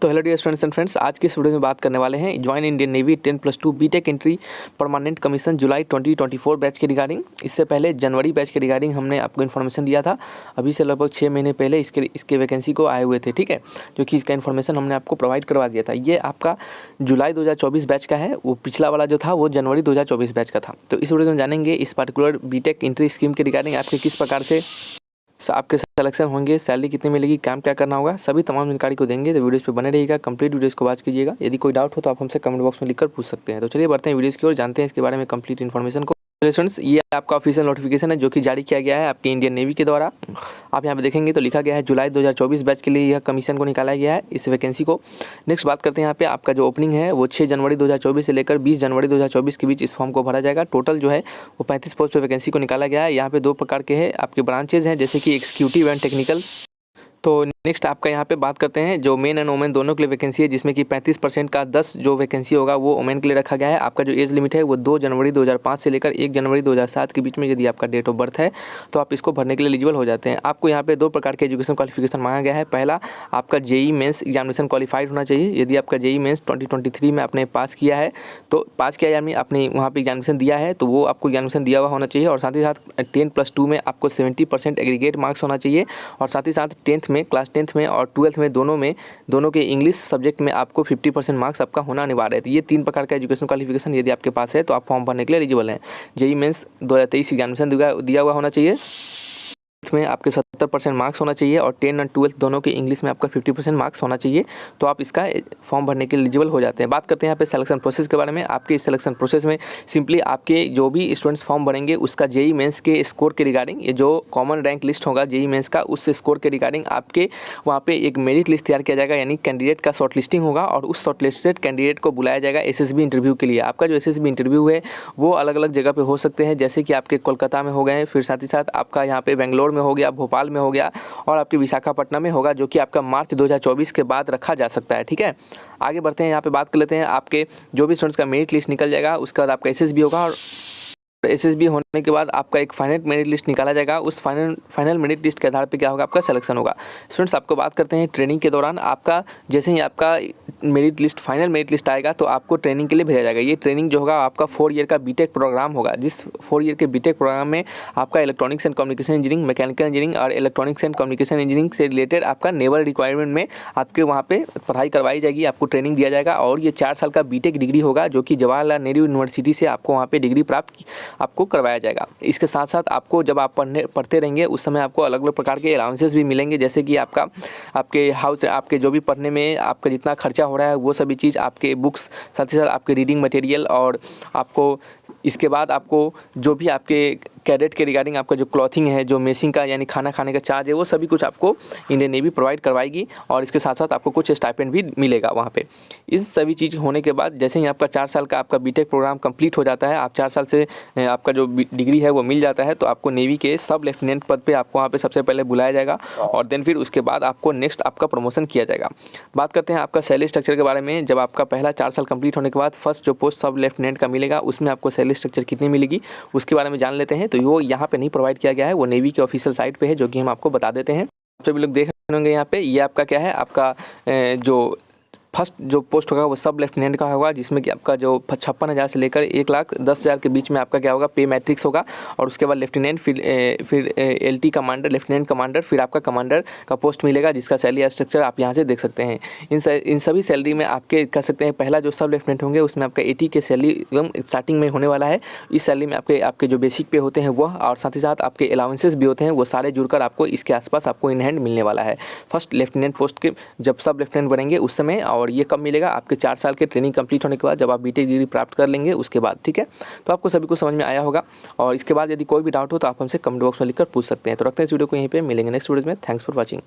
तो hello dear students and friends, आज के इस वीडियो में बात करने वाले हैं join Indian Navy 10+2 BTech entry permanent commission July 2024 batch के रिगार्डिंग। इससे पहले जनवरी बैच के रिगार्डिंग हमने आपको इन्फॉर्मेशन दिया था। अभी से लगभग 6 महीने पहले इसके वैकेंसी को आए हुए थे, ठीक है, जो कि इसका इन्फॉर्मेशन हमने आपको प्रोवाइड करवा दिया था। ये आपका जुलाई 2024 बैच का है, वो पिछला वाला जो था वो जनवरी 2024 बैच का था। तो इस वीडियो में जानेंगे इस पर्टिकुलर बीटेक एंट्री स्कीम के रिगार्डिंग आपके किस प्रकार से आपके सिलेक्शन होंगे, सैलरी कितनी मिलेगी, काम क्या करना होगा, सभी तमाम जानकारी को देंगे। तो वीडियोस पे बने रहिएगा, कंप्लीट वीडियोस को वॉच कीजिएगा। यदि कोई डाउट हो तो आप हमसे कमेंट बॉक्स में लिखकर पूछ सकते हैं। तो चलिए बढ़ते हैं वीडियोस की ओर, जानते हैं इसके बारे में कंप्लीट इन्फॉर्मेशन को। स्टूडेंट्स, ये आपका ऑफिशियल नोटिफिकेशन है जो कि जारी किया गया है आपके इंडियन नेवी के द्वारा। आप यहाँ पे देखेंगे तो लिखा गया है जुलाई 2024 बैच के लिए यह कमीशन को निकाला गया है, इस वैकेंसी को। नेक्स्ट बात करते हैं, यहाँ पे आपका जो ओपनिंग है वो 6 जनवरी 2024 से लेकर 20 जनवरी 2024 के बीच इस फॉर्म को भरा जाएगा। टोटल जो है वो 35 पोस्ट पे वैकेंसी को निकाला गया है। यहाँ पे 2 प्रकार के हैं आपके ब्रांचेज हैं, जैसे कि एग्जीक्यूटिव एंड टेक्निकल। तो नेक्स्ट आपका यहाँ पे बात करते हैं जो मेन एंड वोमेन दोनों के लिए वैकेंसी है, जिसमें कि 35% का 10 जो वैकेंसी होगा वो वोमेन के लिए रखा गया है। आपका जो एज लिमिट है वो 2 जनवरी 2005 से लेकर 1 जनवरी 2007 के बीच में यदि आपका डेट ऑफ बर्थ है तो आप इसको भरने के लिए एलिजिबल हो जाते हैं। आपको यहाँ पे 2 प्रकार के एजुकेशन क्वालिफिकेशन मांगा गया है। पहला, आपका जेई मेंस एग्जामिनेशन क्वालिफाइड होना चाहिए। यदि आपका जेई मेंस 2023 में आपने पास किया है, तो पास किया यानी आपने वहाँ पर एग्जामिनेशन दिया है, तो वो आपको एग्जामिनेशन दिया हुआ होना चाहिए। और साथ ही साथ 10+2 में आपको 70% एग्रीगेट मार्क्स होना चाहिए। और साथ ही साथ 10th में, क्लास 10th में और 12th में दोनों के इंग्लिश सब्जेक्ट में आपको 50% मार्क्स आपका होना अनिवार्य है। तो ये 3 प्रकार का एजुकेशन क्वालिफिकेशन यदि आपके पास है तो आप फॉर्म भरने के लिए एलिजिबल हैं। जेई मेंस 2023 एग्जामिनेशन दिया हुआ होना चाहिए, में आपके 70% मार्क्स होना चाहिए और 10 और 12 दोनों के इंग्लिश में आपका 50% मार्क्स होना चाहिए, तो आप इसका फॉर्म भरने के लिए एलिजिबल हो जाते हैं। बात करते हैं यहाँ पे सिलेक्शन प्रोसेस के बारे में। आपके इस सिलेक्शन प्रोसेस में सिंपली आपके जो भी स्टूडेंट्स फॉर्म भरेंगे उसका जेई मेंस के स्कोर के रिगार्डिंग, ये जो कॉमन रैंक लिस्ट होगा जेई मेंस का, उस स्कोर के रिगार्डिंग आपके वहाँ पे एक मेरिट लिस्ट तैयार किया जाएगा, यानी कैंडिडेट का शॉर्ट लिस्टिंग होगा और उस शॉर्ट लिस्टेड कैंडिडेट को बुलाया जाएगा एसएसबी इंटरव्यू के लिए। आपका जो एसएसबी इंटरव्यू है वो अलग अलग जगह पे हो सकते हैं, जैसे कि आपके कोलकाता में हो गए, फिर साथ ही साथ आपका यहाँ पे बेंगलोर में हो गया, भोपाल में हो गया और आपके विशाखापट्टनम में होगा, जो कि आपका मार्च 2024 के बाद रखा जा सकता है, ठीक है। आगे बढ़ते हैं, यहाँ पे बात कर लेते हैं आपके जो भी स्टूडेंट्स का मेरिट लिस्ट निकल जाएगा, उसके बाद आपका एसएसबी होगा और एसएसबी होने के बाद आपका एक फाइनल मेरिट लिस्ट निकाला जाएगा। उस फाइनल मेरिट लिस्ट के आधार पे क्या होगा, आपका सिलेक्शन होगा। स्टूडेंट्स, आपको बात करते हैं ट्रेनिंग के दौरान आपका जैसे ही आपका merit list final merit list आएगा तो आपको ट्रेनिंग के लिए भेजा जाएगा। ये ट्रेनिंग जो होगा आपका 4 ईयर का बीटेक प्रोग्राम होगा, जिस 4 ईयर के बीटेक प्रोग्राम में आपका electronics and communication engineering, mechanical engineering और इलेक्ट्रॉनिक्स एंड कम्युनिकेशन इंजीनियरिंग से रिलेटेड आपका नेवल रिक्वायरमेंट में आपके वहाँ पे पढ़ाई करवाई जाएगी, आपको ट्रेनिंग दिया जाएगा। और ये 4 साल का बीटेक डिग्री होगा, जो कि जवाहरलाल नेहरू यूनिवर्सिटी से आपको वहाँ पे डिग्री प्राप्त आपको करवाया जाएगा। इसके साथ साथ आपको जब आप पढ़ते रहेंगे उस समय आपको अलग अलग प्रकार के अलाउंसेस भी मिलेंगे, जैसे कि आपके हाउस आपके जो भी पढ़ने में आपका जितना खर्चा हो रहा है वो सभी चीज़, आपके बुक्स, साथ ही साथ आपके रीडिंग मटेरियल, और आपको इसके बाद आपको जो भी आपके कैडेट के रिगार्डिंग आपका जो क्लॉथिंग है, जो मेसिंग का यानी खाना खाने का चार्ज है, वो सभी कुछ आपको इंडियन नेवी प्रोवाइड करवाएगी। और इसके साथ साथ आपको कुछ स्टाइपेंड भी मिलेगा वहाँ पे। इस सभी चीज़ होने के बाद जैसे ही आपका 4 साल का आपका बीटेक प्रोग्राम कंप्लीट हो जाता है, आप 4 साल से आपका जो डिग्री है वो मिल जाता है, तो आपको नेवी के सब लेफ्टिनेंट पद पे आपको वहाँ पे सबसे पहले बुलाया जाएगा और देन फिर उसके बाद आपको नेक्स्ट आपका प्रमोशन किया जाएगा। बात करते हैं आपका सैलरी स्ट्रक्चर के बारे में। जब आपका पहला 4 साल कंप्लीट होने के बाद फर्स्ट जो पोस्ट सब लेफ्टिनेंट का मिलेगा, उसमें आपको सैलरी स्ट्रक्चर कितनी मिलेगी उसके बारे में जान लेते हैं। तो वो यहाँ पे नहीं प्रोवाइड किया गया है, वो नेवी के ऑफिशियल साइट पे है, जो कि हम आपको बता देते हैं। सभी लोग देख रहे होंगे यहाँ पे, ये आपका क्या है, आपका जो फर्स्ट जो पोस्ट होगा वो सब लेफ्टिनेंट का होगा, जिसमें कि आपका जो 56,000 से लेकर 1,10,000 के बीच में आपका क्या होगा, पे मैट्रिक्स होगा। और उसके बाद लेफ्टिनेंट, फिर एलटी कमांडर, लेफ्टिनेंट कमांडर, फिर आपका कमांडर का पोस्ट मिलेगा, जिसका सैलरी स्ट्रक्चर आप यहाँ से देख सकते हैं। इन सभी सैलरी में आपके कह सकते हैं पहला जो सब लेफ्टिनेंट होंगे उसमें आपका 80 के सैलरी एकदम स्टार्टिंग में होने वाला है। इस सैलरी में आपके जो बेसिक पे होते हैं वह, और साथ ही साथ आपके अलाउंसेस भी होते हैं, वो सारे जुड़कर आपको इसके आसपास आपको इन हैंड मिलने वाला है फर्स्ट लेफ्टिनेंट पोस्ट के जब सब लेफ्टिनेंट बनेंगे उस समय। और ये कब मिलेगा, आपके 4 साल के ट्रेनिंग कंप्लीट होने के बाद, जब आप बीटेक डिग्री प्राप्त कर लेंगे उसके बाद, ठीक है। तो आपको सभी को समझ में आया होगा। और इसके बाद यदि कोई भी डाउट हो तो आप हमसे कमेंट बॉक्स में लिखकर पूछ सकते हैं। तो रखते हैं इस वीडियो को यहीं पे, मिलेंगे नेक्स्ट वीडियो में। Thanks for watching.